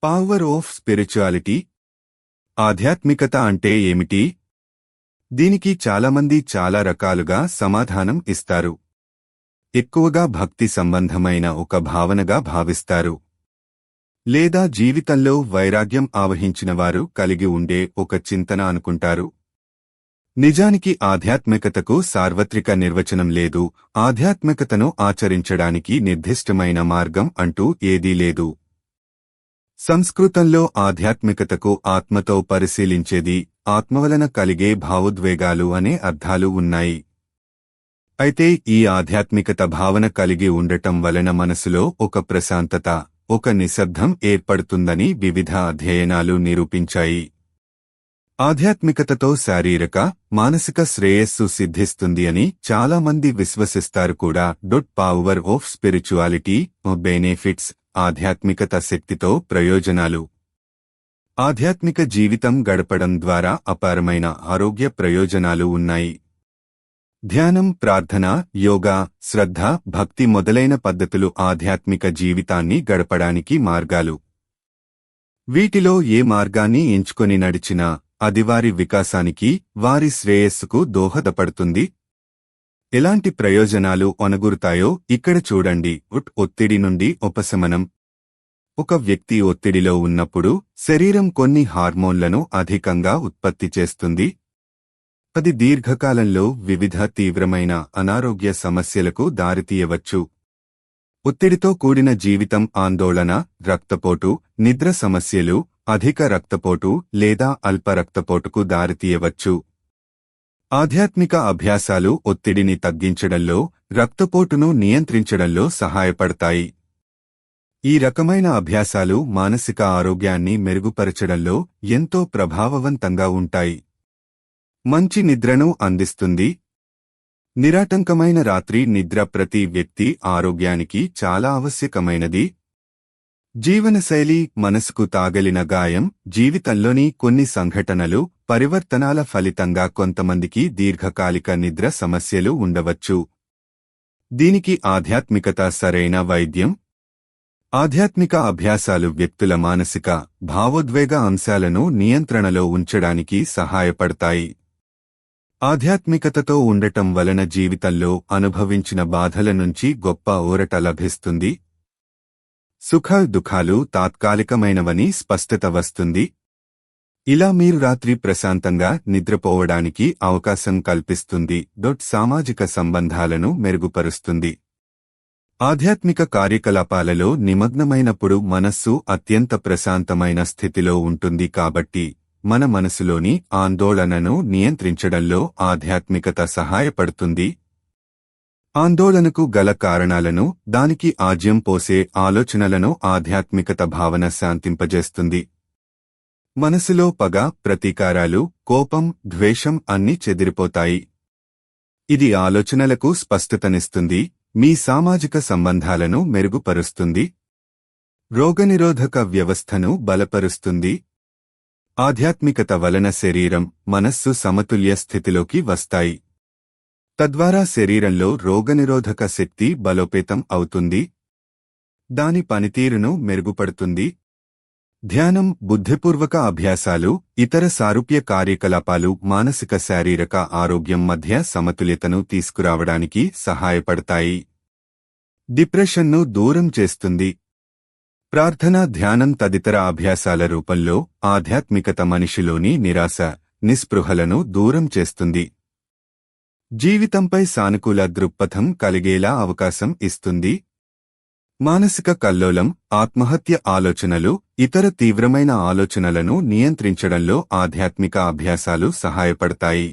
Power of spirituality. ఆధ్యాత్మికత అంటే ఏమిటి? దీనికి చాలామంది చాలా రకాలుగా సమాధానం ఇస్తారు. ఎక్కువగా భక్తి సంబంధమైన ఒక భావనగా భావిస్తారు, లేదా జీవితంలో వైరాగ్యం ఆవహించిన వారు కలిగి ఉండే ఒక చింతన అనుకుంటారు. నిజానికి ఆధ్యాత్మికతకు సార్వత్రిక నిర్వచనం లేదు. ఆధ్యాత్మికతను ఆచరించడానికి నిర్దిష్టమైన మార్గం అంటూ ఏదీ లేదు. సంస్కృతంలో ఆధ్యాత్మికతకు ఆత్మతో పరిశీలించేది, ఆత్మవలన కలిగే భావోద్వేగాలు అనే అర్థాలు ఉన్నాయి. అయితే ఈ ఆధ్యాత్మికత భావన కలిగి ఉండటం వలన మనసులో ఒక ప్రశాంతత, ఒక నిశ్శబ్దం ఏర్పడుతుందని వివిధ అధ్యయనాలు నిరూపించాయి. ఆధ్యాత్మికతతో శారీరక, మానసిక శ్రేయస్సు సిద్ధిస్తుంది అని చాలామంది విశ్వసిస్తారు కూడా. Power of spirituality benefits. ఆధ్యాత్మికత శక్తితో ప్రయోజనాలు. ఆధ్యాత్మిక జీవితం గడపడం ద్వారా అపారమైన ఆరోగ్య ప్రయోజనాలు ఉన్నాయి. ధ్యానం, ప్రార్థన, యోగా, శ్రద్ధ, భక్తి మొదలైన పద్ధతులు ఆధ్యాత్మిక జీవితాన్ని గడపడానికి మార్గాలు. వీటిలో ఏ మార్గాన్ని ఎంచుకొని నడిచినా అది వారి వికాసానికి, వారి శ్రేయస్సుకు దోహదపడుతుంది. ఎలాంటి ప్రయోజనాలు ఒనగూరుతాయో ఇక్కడ చూడండి. ఒత్తిడి నుండి ఉపశమనం. ఒక వ్యక్తి ఒత్తిడిలో ఉన్నప్పుడు శరీరం కొన్ని హార్మోన్లను అధికంగా ఉత్పత్తి చేస్తుంది. అది దీర్ఘకాలంలో వివిధ తీవ్రమైన అనారోగ్య సమస్యలకు దారితీయవచ్చు. ఒత్తిడితో కూడిన జీవితం ఆందోళన, రక్తపోటు, నిద్ర సమస్యలు, అధిక రక్తపోటు లేదా అల్ప రక్తపోటుకు దారితీయవచ్చు. ఆధ్యాత్మిక అభ్యాసాలు ఒత్తిడిని తగ్గించడంలో, రక్తపోటును నియంత్రించడంలో సహాయపడతాయి. ఈ రకమైన అభ్యాసాలు మానసిక ఆరోగ్యాన్ని మెరుగుపరచడంలో ఎంతో ప్రభావవంతంగా ఉంటాయి. మంచి నిద్రను అందిస్తుంది. నిరాటంకమైన రాత్రి నిద్ర ప్రతి వ్యక్తి ఆరోగ్యానికి చాలా ఆవశ్యకమైనది. జీవనశైలి, మనసుకు తాగలిన గాయం, జీవితంలోని కొన్ని సంఘటనలు, పరివర్తనాల ఫలితంగా కొంతమందికి దీర్ఘకాలిక నిద్ర సమస్యలు ఉండవచ్చు. దీనికి ఆధ్యాత్మికత సరైన వైద్యం. ఆధ్యాత్మిక అభ్యాసాలు వ్యక్తుల మానసిక, భావోద్వేగ అంశాలను నియంత్రణలో ఉంచడానికి సహాయపడతాయి. ఆధ్యాత్మికతతో ఉండటం వలన జీవితంలో అనుభవించిన బాధల నుంచి గొప్ప ఊరట లభిస్తుంది. సుఖ దుఃఖాలు తాత్కాలికమైనవని స్పష్టత వస్తుంది. ఇలా మీరు రాత్రి ప్రశాంతంగా నిద్రపోవడానికి అవకాశం కల్పిస్తుంది. సామాజిక సంబంధాలను మెరుగుపరుస్తుంది. ఆధ్యాత్మిక కార్యకలాపాలలో నిమగ్నమైనప్పుడు మనస్సు అత్యంత ప్రశాంతమైన స్థితిలో ఉంటుంది కాబట్టి మన మనసులోని ఆందోళనను నియంత్రించడంలో ఆధ్యాత్మికత సహాయపడుతుంది. ఆందోళనకు గల కారణాలను, దానికి ఆజ్యం పోసే ఆలోచనలను ఆధ్యాత్మికత భావన శాంతింపజేస్తుంది. మనసులో పగ, ప్రతీకారాలు, కోపం, ద్వేషం అన్నీ చెదిరిపోతాయి. ఇది ఆలోచనలకు స్పష్టతనిస్తుంది, మీ సామాజిక సంబంధాలను మెరుగుపరుస్తుంది. రోగనిరోధక వ్యవస్థను బలపరుస్తుంది. ఆధ్యాత్మికత వలన శరీరం, మనస్సు సమతుల్య స్థితిలోకి వస్తాయి. తద్వారా శరీరంలో రోగనిరోధక శక్తి బలోపేతం అవుతుంది. దాని పనితీరును మెరుగుపడుతుంది. ధ్యానం, బుద్ధిపూర్వక అభ్యాసాలు, ఇతర సారూప్య కార్యకలాపాలు మానసిక శారీరక ఆరోగ్యం మధ్య సమతుల్యతను తీసుకురావడానికి సహాయపడతాయి. డిప్రెషన్ను దూరం చేస్తుంది. ప్రార్థన, ధ్యానం తదితర అభ్యాసాల రూపంలో ఆధ్యాత్మికత మనిషిలోని నిరాశ, నిస్పృహలను దూరం చేస్తుంది. జీవితంపై సానుకూల దృక్పథం కలిగేలా అవకాశం ఇస్తుంది. మానసిక కల్లోలం, ఆత్మహత్య ఆలోచనలు, ఇతర తీవ్రమైన ఆలోచనలను నియంత్రించడంలో ఆధ్యాత్మిక అభ్యాసాలు సహాయపడతాయి.